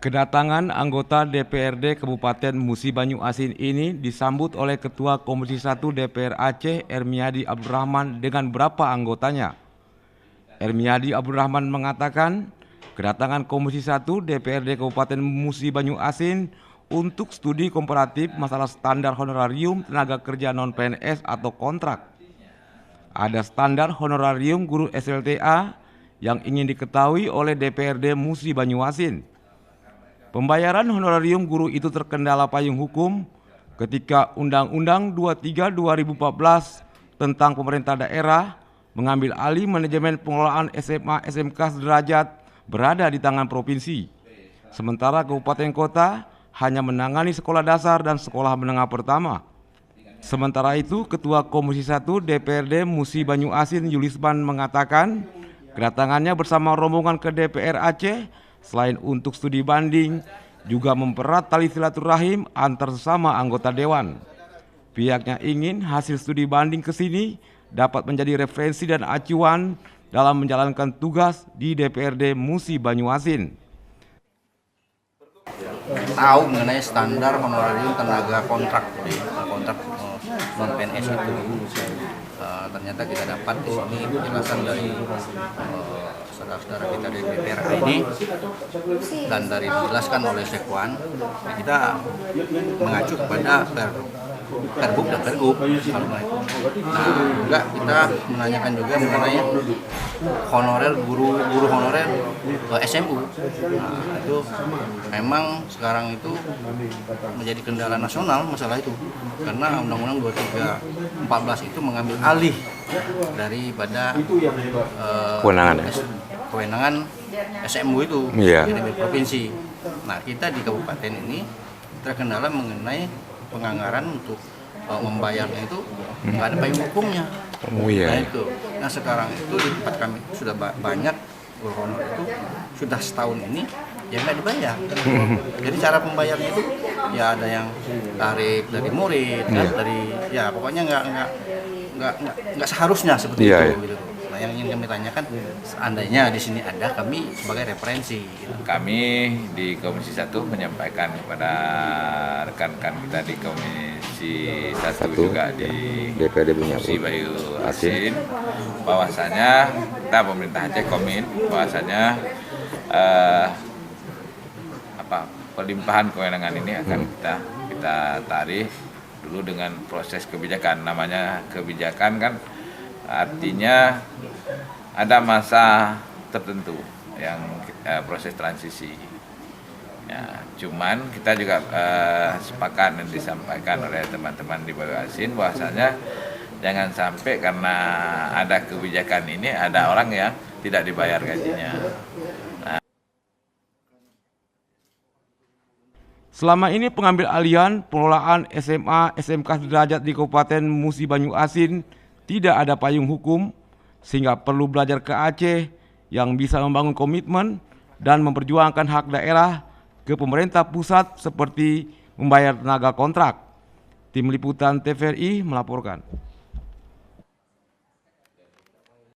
Kedatangan anggota DPRD Kabupaten Musi Banyu Asin ini disambut oleh Ketua Komisi 1 DPR Aceh Ermiadi Abdurrahman dengan beberapa anggotanya. Ermiadi Abdurrahman mengatakan, kedatangan Komisi 1 DPRD Kabupaten Musi Banyu Asin untuk studi komparatif masalah standar honorarium tenaga kerja non-PNS atau kontrak. Ada standar honorarium guru SLTA yang ingin diketahui oleh DPRD Musi Banyu Asin. Pembayaran honorarium guru itu terkendala payung hukum ketika Undang-Undang 23 2014 tentang pemerintah daerah mengambil alih manajemen pengelolaan SMA SMK sederajat berada di tangan provinsi. Sementara kabupaten kota hanya menangani sekolah dasar dan sekolah menengah pertama. Sementara itu, Ketua Komisi 1 DPRD Musi Banyu Asin Yulisman mengatakan, kedatangannya bersama rombongan ke DPR Aceh selain untuk studi banding, juga mempererat tali silaturahim antar sesama anggota dewan. Pihaknya ingin hasil studi banding ke sini dapat menjadi referensi dan acuan dalam menjalankan tugas di DPRD Musi Banyu Asin. Tahu mengenai standar honorarium tenaga kontrak non PNS itu. Ternyata kita dapat di sini penjelasan dari saudara-saudara kita dari DPR ini, dan dari dijelaskan oleh Sekwan, kita mengacu kepada Perbuk dan Pergub. Nah, juga kita menanyakan juga mengenai honorer guru honorer SMU. Nah, itu memang sekarang itu menjadi kendala nasional masalah itu, karena Undang-Undang 23 14 itu mengambil alih daripada kewenangan SMU itu dari provinsi. Nah, kita di kabupaten ini terkendala mengenai penganggaran untuk membayarnya itu nggak ada payung hukumnya. Nah itu. Nah sekarang itu di tempat kami sudah banyak guru honor itu sudah setahun ini ya nggak dibayar. Jadi cara pembayarnya itu ya ada yang tarik dari murid, dari ya pokoknya nggak seharusnya seperti itu. Gitu. Nah yang ingin kami tanyakan, seandainya di sini ada, kami sebagai referensi. Gitu. Kami di Komisi 1 menyampaikan kepada rekan-rekan kita di Komisi 1 juga di DPRD Musi Banyu Asin, bahwasanya kita pemerintah Aceh komin bahwasanya pelimpahan kewenangan ini akan kita tarik dulu dengan proses kebijakan. Namanya kebijakan kan artinya ada masa tertentu yang proses transisi. Ya, cuman kita juga sepakat dan disampaikan oleh teman-teman di Banyu Asin bahwasanya jangan sampai karena ada kebijakan ini ada orang yang tidak dibayar gajinya. Selama ini pengambil alihan pengelolaan SMA SMK sederajat di Kabupaten Musi Banyu Asin tidak ada payung hukum, sehingga perlu belajar ke Aceh yang bisa membangun komitmen dan memperjuangkan hak daerah ke pemerintah pusat seperti membayar tenaga kontrak. Tim Liputan TVRI melaporkan.